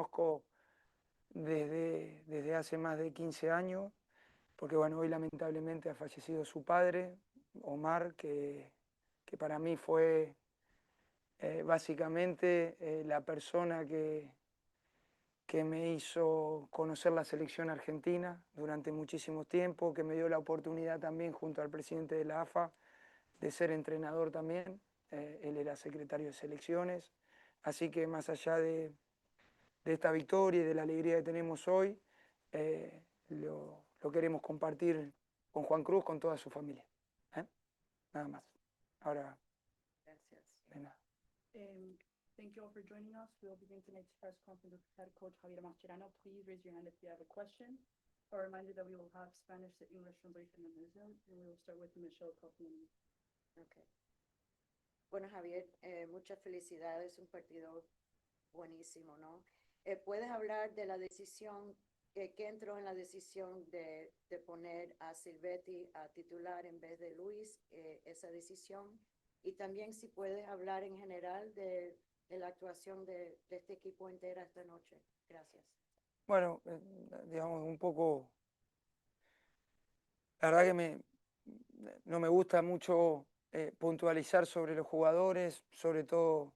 conozco desde hace más de 15 años, porque bueno, hoy lamentablemente ha fallecido su padre, Omar, que para mí fue básicamente la persona que me hizo conocer la selección argentina durante muchísimo tiempo, que me dio la oportunidad también junto al presidente de la AFA de ser entrenador también. Él era secretario de selecciones, así que más allá de esta victoria y de la alegría que tenemos hoy, lo queremos compartir con Juan Cruz, con toda su familia. ¿Eh? Nada más. Ahora, Gracias. de nada. Thank you all for joining us. We will begin tonight's press conference with head coach Javier Mascherano. Please raise your hand if you have a question. A reminder that we will have Spanish to English translation in the Zoom, and we will start with Michelle Kaufman. Okay. Bueno, Javier, muchas felicidades, un partido buenísimo, ¿no? ¿Puedes hablar de la decisión, qué entró en la decisión de poner a Silvetti a titular en vez de Luis, esa decisión? Y también si puedes hablar en general de la actuación de este equipo entera esta noche. Gracias. Bueno, digamos, un poco, la verdad que no me gusta mucho puntualizar sobre los jugadores, sobre todo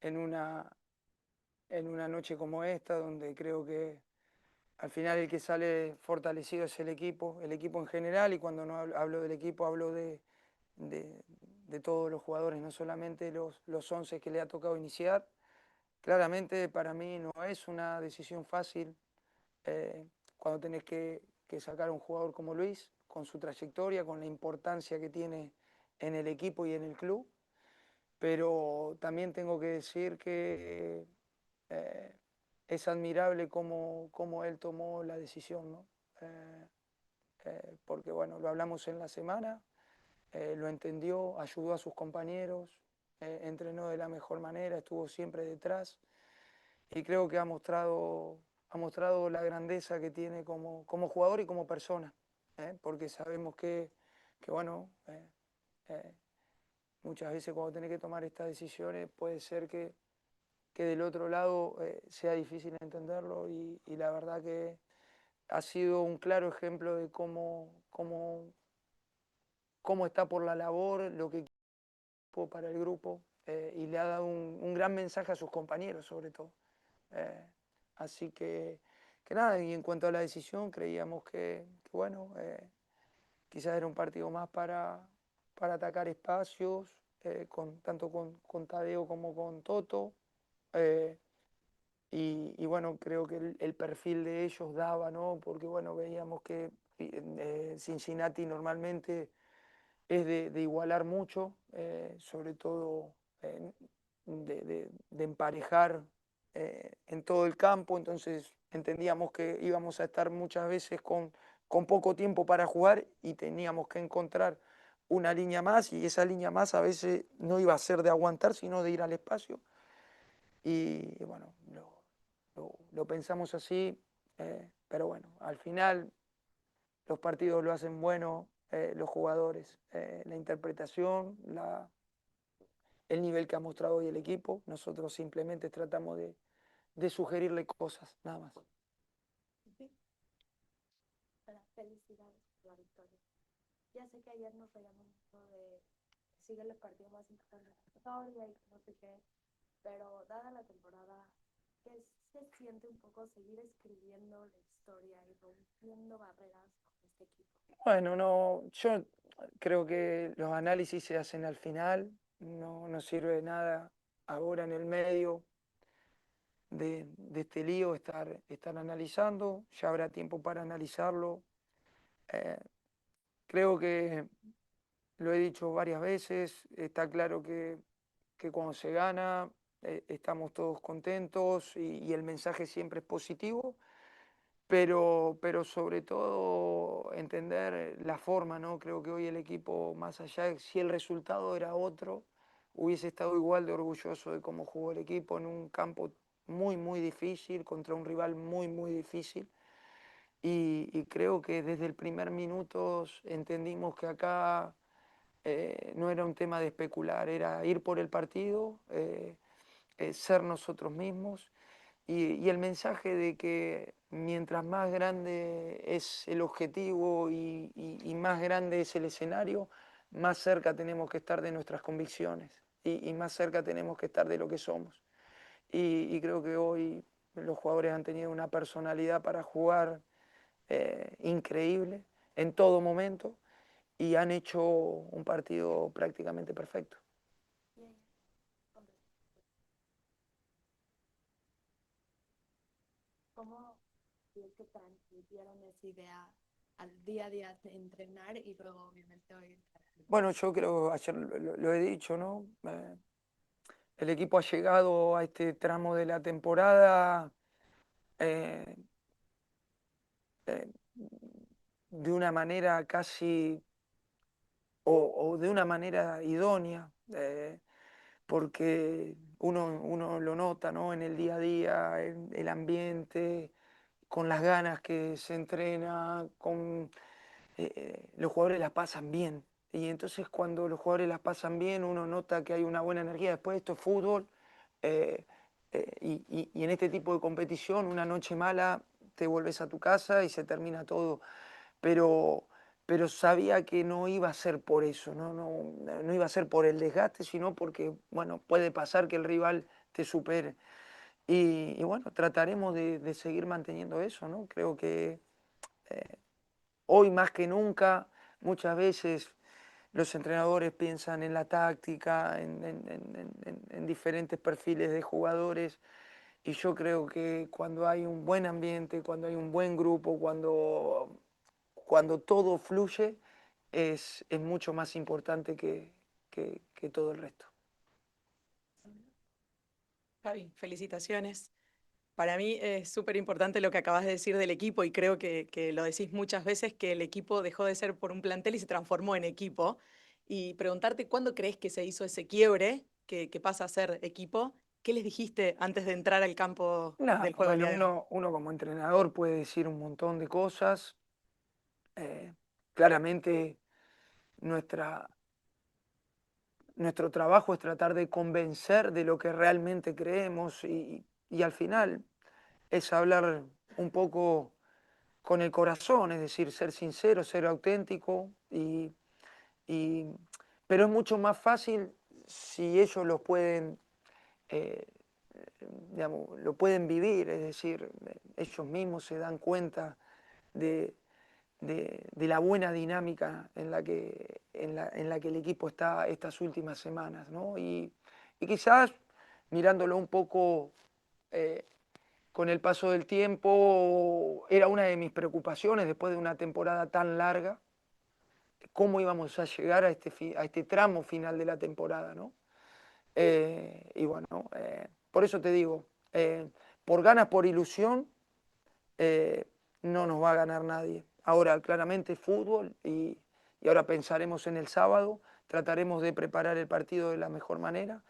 en una noche como esta, donde creo que al final el que sale fortalecido es el equipo en general, y cuando no hablo del equipo hablo de todos los jugadores, no solamente los 11 que le ha tocado iniciar. Claramente para mí no es una decisión fácil cuando tenés que sacar a un jugador como Luis, con su trayectoria, con la importancia que tiene en el equipo y en el club, pero también tengo que decir que es admirable cómo él tomó la decisión, ¿no? Porque bueno, lo hablamos en la semana, lo entendió, ayudó a sus compañeros, entrenó de la mejor manera, estuvo siempre detrás, y creo que ha mostrado la grandeza que tiene como jugador y como persona, porque sabemos que bueno, muchas veces cuando tenés que tomar estas decisiones puede ser que del otro lado sea difícil entenderlo, y la verdad que ha sido un claro ejemplo de cómo está por la labor, lo que quiere para el grupo, y le ha dado un gran mensaje a sus compañeros sobre todo. Así que nada, y en cuanto a la decisión, creíamos que bueno, quizás era un partido más para atacar espacios, tanto con Tadeo como con Toto. Y bueno, creo que el perfil de ellos daba, ¿no? Porque bueno, veíamos que Cincinnati normalmente es de igualar mucho, sobre todo de emparejar en todo el campo, entonces entendíamos que íbamos a estar muchas veces con poco tiempo para jugar y teníamos que encontrar una línea más, y esa línea más a veces no iba a ser de aguantar, sino de ir al espacio. Y bueno, lo pensamos así, pero bueno, al final los partidos lo hacen bueno los jugadores, la interpretación, el nivel que ha mostrado hoy el equipo. Nosotros simplemente tratamos de sugerirle cosas, nada más. Felicidades por la victoria. Ya sé que ayer nos hablamos de sigue los partidos más importantes de la historia y no sé qué, pero dada la temporada, ¿qué se siente un poco seguir escribiendo la historia y rompiendo barreras con este equipo? Bueno, no, yo creo que los análisis se hacen al final, no sirve de nada ahora en el medio de este lío estar analizando, ya habrá tiempo para analizarlo. Creo que lo he dicho varias veces, está claro que cuando se gana estamos todos contentos, y el mensaje siempre es positivo, pero sobre todo entender la forma, ¿no? Creo que hoy el equipo, más allá de si el resultado era otro, hubiese estado igual de orgulloso de cómo jugó el equipo en un campo muy, muy difícil, contra un rival muy, muy difícil. Y creo que desde el primer minuto entendimos que acá no era un tema de especular, era ir por el partido, ser nosotros mismos. y el mensaje de que mientras más grande es el objetivo y más grande es el escenario, más cerca tenemos que estar de nuestras convicciones y más cerca tenemos que estar de lo que somos. Y creo que hoy los jugadores han tenido una personalidad para jugar increíble en todo momento y han hecho un partido prácticamente perfecto. Bien, con- ¿Cómo es que transmitieron esa idea al día a día de entrenar y luego obviamente hoy? Bueno, yo creo, ayer lo he dicho, ¿no? El equipo ha llegado a este tramo de la temporada eh, eh, de una manera casi o de una manera idónea, porque uno lo nota, ¿no? En el día a día, en el ambiente, con las ganas que se entrena, con los jugadores las pasan bien. Y entonces cuando los jugadores las pasan bien, uno nota que hay una buena energía. Después esto es fútbol. eh, y en este tipo de competición, una noche mala, te vuelves a tu casa y se termina todo. Pero, pero sabía que no iba a ser por eso, no iba a ser por el desgaste, sino porque, bueno, puede pasar que el rival te supere. Y bueno, trataremos de seguir manteniendo eso, ¿no? Creo que hoy más que nunca, muchas veces los entrenadores piensan en la táctica, en diferentes perfiles de jugadores, y yo creo que cuando hay un buen ambiente, cuando hay un buen grupo, cuando todo fluye, es mucho más importante que todo el resto. Javi, felicitaciones. Para mí es súper importante lo que acabas de decir del equipo y creo que lo decís muchas veces, que el equipo dejó de ser por un plantel y se transformó en equipo. Y preguntarte cuándo crees que se hizo ese quiebre, que pasa a ser equipo. ¿Qué les dijiste antes de entrar al campo Nada, del juego del bueno, día de hoy? uno como entrenador puede decir un montón de cosas. eh, Claramente nuestra, nuestro trabajo es tratar de convencer de lo que realmente creemos y al final es hablar un poco con el corazón, es decir, ser sincero, ser auténtico, y- pero es mucho más fácil si ellos lo pueden, eh, digamos, lo pueden vivir, es decir, ellos mismos se dan cuenta de, de la buena dinámica en la que el equipo está estas últimas semanas, ¿no? Y quizás mirándolo un poco eh, con el paso del tiempo, era una de mis preocupaciones después de una temporada tan larga, cómo íbamos a llegar a este tramo final de la temporada, ¿no? Y bueno, por eso te digo, por ganas, por ilusión, eh, no nos va a ganar nadie. Ahora claramente fútbol y ahora pensaremos en el sábado, trataremos de preparar el partido de la mejor manera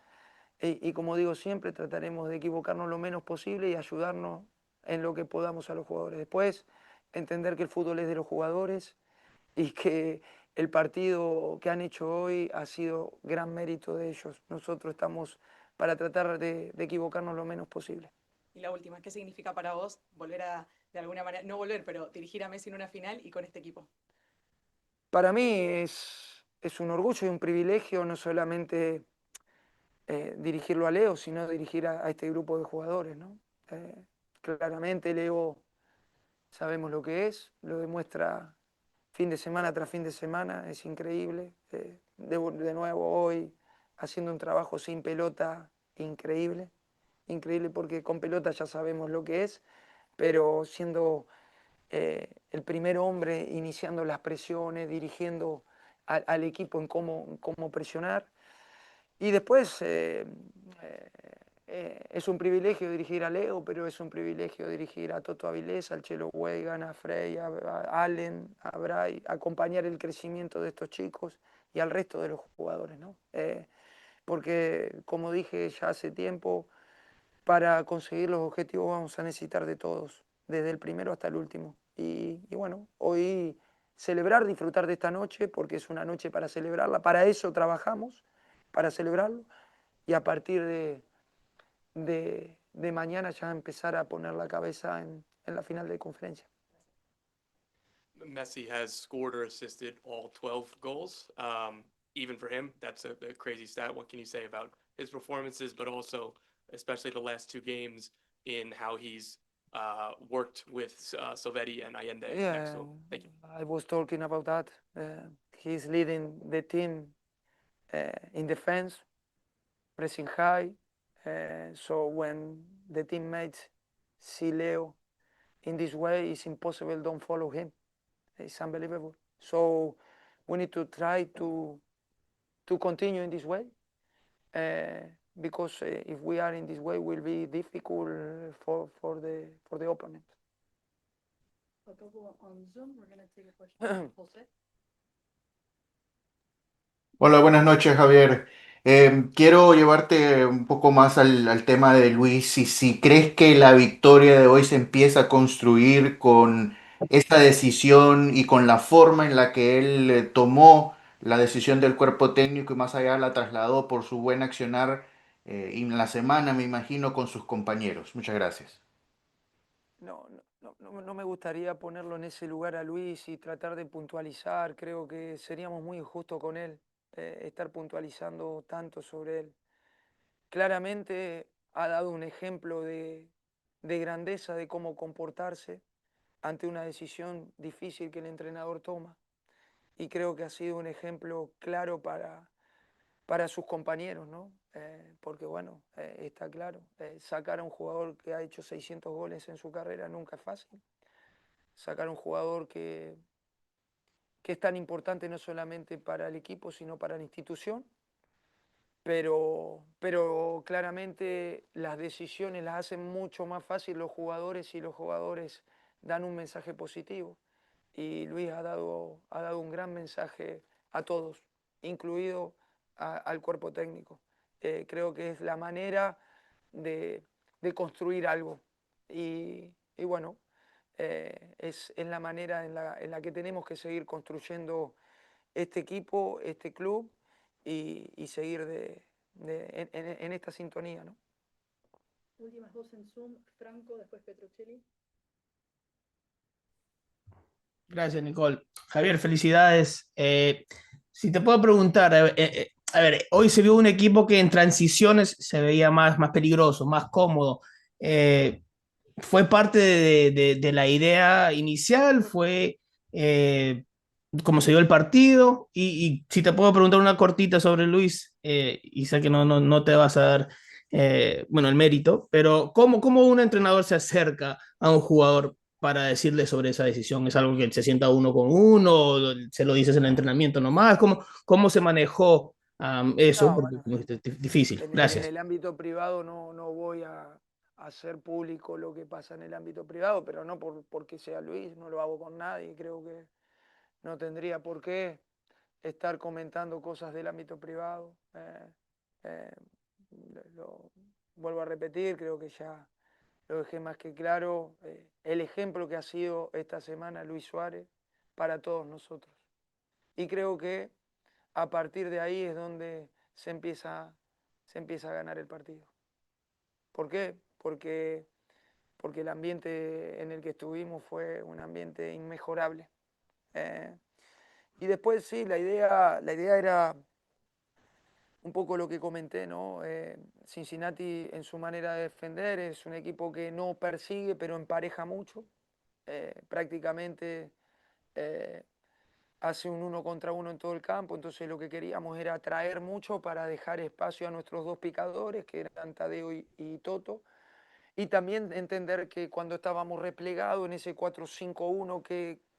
y como digo siempre, trataremos de equivocarnos lo menos posible y ayudarnos en lo que podamos a los jugadores. Después, entender que el fútbol es de los jugadores y que el partido que han hecho hoy ha sido gran mérito de ellos. Nosotros estamos para tratar de equivocarnos lo menos posible. Y la última, ¿qué significa para vos volver a, de alguna manera, no volver, pero dirigir a Messi en una final y con este equipo? Para mí es un orgullo y un privilegio no solamente dirigirlo a Leo, sino dirigir a este grupo de jugadores, ¿no? Eh, Claramente Leo sabemos lo que es, lo demuestra fin de semana tras fin de semana, es increíble. De nuevo hoy haciendo un trabajo sin pelota increíble, increíble porque con pelota ya sabemos lo que es, pero siendo el primer hombre iniciando las presiones, dirigiendo al equipo en cómo presionar. Y después es un privilegio dirigir a Leo, pero es un privilegio dirigir a Toto Avilés, al Chelo Weigan, a Frey, a Allen, a Bray, acompañar el crecimiento de estos chicos y al resto de los jugadores, ¿no? Porque, como dije ya hace tiempo, para conseguir los objetivos vamos a necesitar de todos, desde el primero hasta el último. Y bueno, hoy celebrar, disfrutar de esta noche, porque es una noche para celebrarla, para eso trabajamos, para celebrarlo, y a partir de de mañana ya empezar a poner la cabeza en la final de conferencia. Messi has scored or assisted all 12 goals. Even for him, that's a crazy stat. What can you say about his performances, but also, especially the last two games, in how he's worked with Silvetti and Allende next to him? Thank you. I was talking about that. He's leading the team in defense, pressing high. So when the teammates see Leo in this way, it's impossible don't follow him. It's unbelievable. So we need to try to continue in this way, because if we are in this way, it will be difficult for the opponent. A couple on Zoom, we're gonna take a question from Jose. Hola, buenas noches, Javier. Quiero llevarte un poco más al tema de Luis. Si crees que la victoria de hoy se empieza a construir con esta decisión y con la forma en la que él tomó la decisión del cuerpo técnico y más allá la trasladó por su buen accionar en la semana, me imagino, con sus compañeros. Muchas gracias. No me gustaría ponerlo en ese lugar a Luis y tratar de puntualizar. Creo que seríamos muy injustos con él, estar puntualizando tanto sobre él. Claramente ha dado un ejemplo de grandeza, de cómo comportarse ante una decisión difícil que el entrenador toma. Y creo que ha sido un ejemplo claro para sus compañeros, ¿no? Porque bueno, está claro, sacar a un jugador que ha hecho 600 goles en su carrera nunca es fácil. Sacar a un jugador que es tan importante no solamente para el equipo, sino para la institución. Pero claramente las decisiones las hacen mucho más fácil los jugadores y los jugadores dan un mensaje positivo. Y Luis ha dado un gran mensaje a todos, incluido al cuerpo técnico. Creo que es la manera de construir algo. Y bueno, es la manera en la que tenemos que seguir construyendo este equipo, este club y seguir en esta sintonía, ¿no? Últimas dos en Zoom, Franco, después Petrocelli. Gracias, Nicole. Javier, felicidades. Si te puedo preguntar, a ver, hoy se vio un equipo que en transiciones se veía más peligroso, más cómodo. ¿Fue parte de la idea inicial? ¿Fue cómo se dio el partido? Y si te puedo preguntar una cortita sobre Luis, y sé que no te vas a dar bueno, el mérito, pero ¿cómo un entrenador se acerca a un jugador para decirle sobre esa decisión? ¿Es algo que se sienta uno con uno? ¿O se lo dices en el entrenamiento nomás? ¿Cómo se manejó eso? No, Porque bueno, como dijiste, es difícil. en Gracias. el ámbito privado no voy a hacer público lo que pasa en el ámbito privado, pero no porque sea Luis, no lo hago con nadie. Creo que no tendría por qué estar comentando cosas del ámbito privado. Eh, lo vuelvo a repetir, creo que ya lo dejé más que claro. El ejemplo que ha sido esta semana Luis Suárez para todos nosotros. Y creo que a partir de ahí es donde se empieza a ganar el partido. ¿Por qué? Porque el ambiente en el que estuvimos fue un ambiente inmejorable. Y después sí, la idea era un poco lo que comenté, ¿no? Cincinnati en su manera de defender es un equipo que no persigue, pero empareja mucho. Prácticamente hace un 1 contra 1 en todo el campo, entonces lo que queríamos era atraer mucho para dejar espacio a nuestros dos picadores, que eran Tadeo y Toto, y también entender que cuando estábamos replegados en ese 4-5-1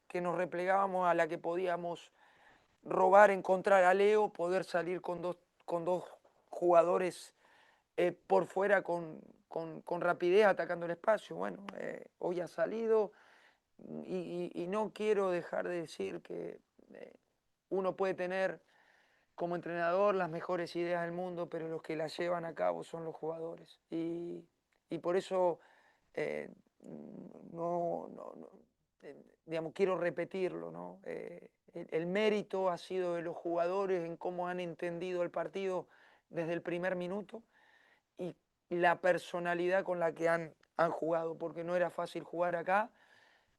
que nos replegábamos, a la que podíamos robar, encontrar a Leo, poder salir con dos jugadores por fuera con rapidez atacando el espacio. Bueno, hoy ha salido y no quiero dejar de decir que uno puede tener como entrenador las mejores ideas del mundo, pero los que las llevan a cabo son los jugadores. Y por eso digamos, quiero repetirlo, ¿no? El mérito ha sido de los jugadores en cómo han entendido el partido desde el primer minuto la personalidad con la que han jugado, porque no era fácil jugar acá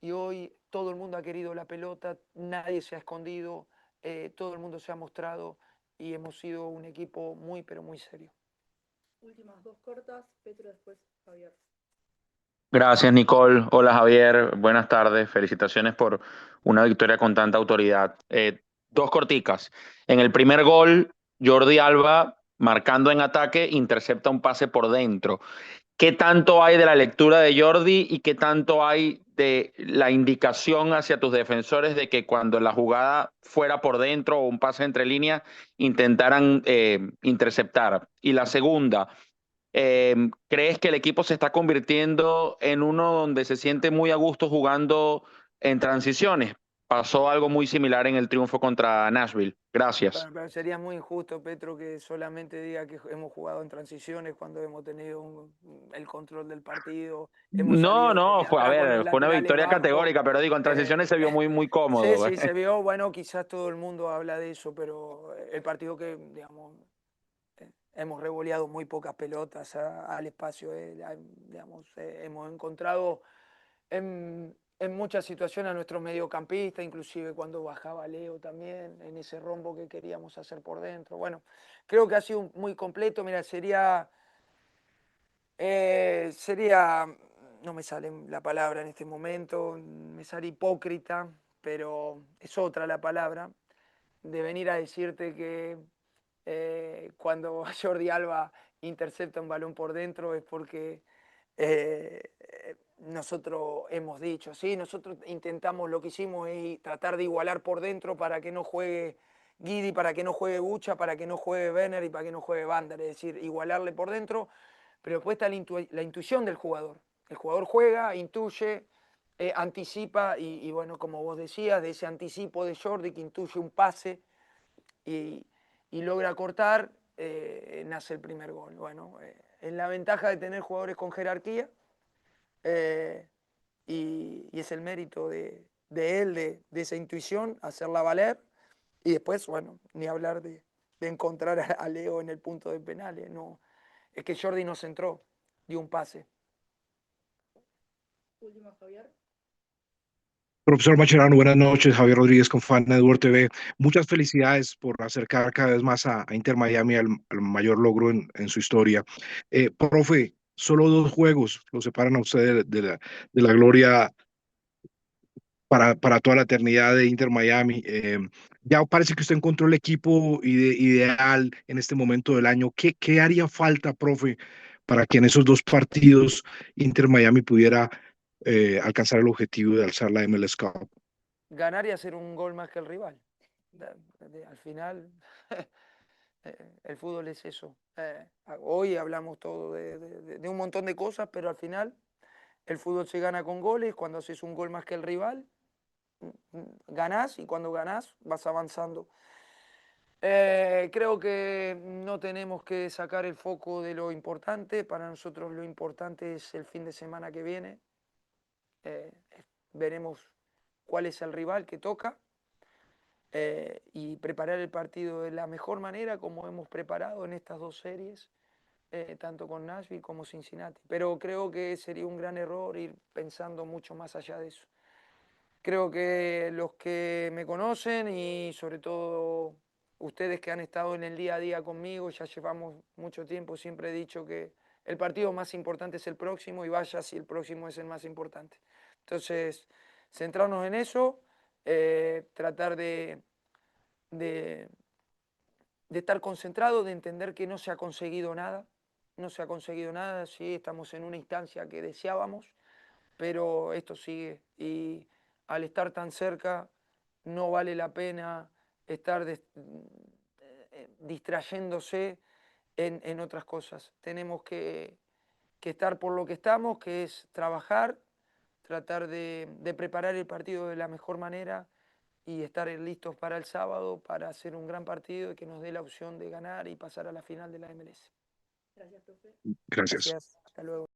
y hoy todo el mundo ha querido la pelota, nadie se ha escondido, todo el mundo se ha mostrado y hemos sido un equipo muy, pero muy serio. Últimas dos cortas, Petro, después Javier. Gracias, Nicole. Hola, Javier. Buenas tardes. Felicitaciones por una victoria con tanta autoridad. Dos corticas. En el primer gol, Jordi Alba, marcando en ataque, intercepta un pase por dentro. ¿Qué tanto hay de la lectura de Jordi y qué tanto hay de la indicación hacia tus defensores de que cuando la jugada fuera por dentro o un pase entre líneas, intentaran interceptar? Y la segunda, ¿crees que el equipo se está convirtiendo en uno donde se siente muy a gusto jugando en transiciones? Pasó algo muy similar en el triunfo contra Nashville. Gracias. Pero sería muy injusto, Petro, que solamente diga que hemos jugado en transiciones cuando hemos tenido el control del partido, hemos No, salido no, desde fue, a atrás con los ver, fue una laterales victoria bajos. categórica, pero digo, en transiciones se vio muy, muy Sí, cómodo. sí, se vio, bueno, quizás todo el mundo habla de eso, pero el partido que, digamos, hemos revoleado muy pocas pelotas al espacio, digamos, hemos encontrado en muchas situaciones a nuestros mediocampistas, inclusive cuando bajaba Leo también, en ese rombo que queríamos hacer por dentro. Bueno, creo que ha sido muy completo. Mira, no me sale la palabra en este momento, me sale hipócrita, pero es otra la palabra, de venir a decirte que cuando Jordi Alba intercepta un balón por dentro es porque nosotros hemos dicho, sí, nosotros intentamos, lo que hicimos es tratar de igualar por dentro para que no juegue Guidi, para que no juegue Bucha, para que no juegue Werner y para que no juegue Vander, es decir, igualarle por dentro, pero después está la intuición del jugador. El jugador juega, intuye, anticipa y bueno, como vos decías, de ese anticipo de Jordi que intuye un pase y, y logra cortar, nace el primer gol. Bueno, es la ventaja de tener jugadores con jerarquía y es el mérito de él, de esa intuición, hacerla valer y después, bueno, ni hablar de encontrar a Leo en el punto de penales. No, es que Jordi no centró, dio un pase. Última, Javier. Profesor Mascherano, buenas noches. Javier Rodríguez con Fan Network TV. Muchas felicidades por acercar cada vez más a Inter Miami al mayor logro en su historia. Profe, solo 2 juegos lo separan a usted de la gloria para toda la eternidad de Inter Miami. Ya parece que usted encontró el equipo ideal en este momento del año. ¿Qué haría falta, profe, para que en esos 2 partidos Inter Miami pudiera alcanzar el objetivo de alzar la MLS Cup? Ganar y hacer un gol más que el rival. Al final, el fútbol es eso. Hoy hablamos todo de un montón de cosas, pero al final el fútbol se gana con goles. Cuando haces un gol más que el rival, ganás y cuando ganás vas avanzando. Creo que no tenemos que sacar el foco de lo importante. Para nosotros lo importante es el fin de semana que viene. Veremos cuál es el rival que toca y preparar el partido de la mejor manera como hemos preparado en estas 2 series, tanto con Nashville como Cincinnati. Pero creo que sería un gran error ir pensando mucho más allá de eso. Creo que los que me conocen y sobre todo ustedes que han estado en el día a día conmigo, ya llevamos mucho tiempo, siempre he dicho que el partido más importante es el próximo y vaya si el próximo es el más importante. Entonces, centrarnos en eso, tratar de estar concentrado, de entender que no se ha conseguido nada, no se ha conseguido nada, sí, estamos en una instancia que deseábamos, pero esto sigue y al estar tan cerca no vale la pena estar distrayéndose en otras cosas. Tenemos que estar por lo que estamos, que es trabajar, tratar de preparar el partido de la mejor manera y estar listos para el sábado para hacer un gran partido y que nos dé la opción de ganar y pasar a la final de la MLS. Gracias, profe. Gracias. Gracias, hasta luego.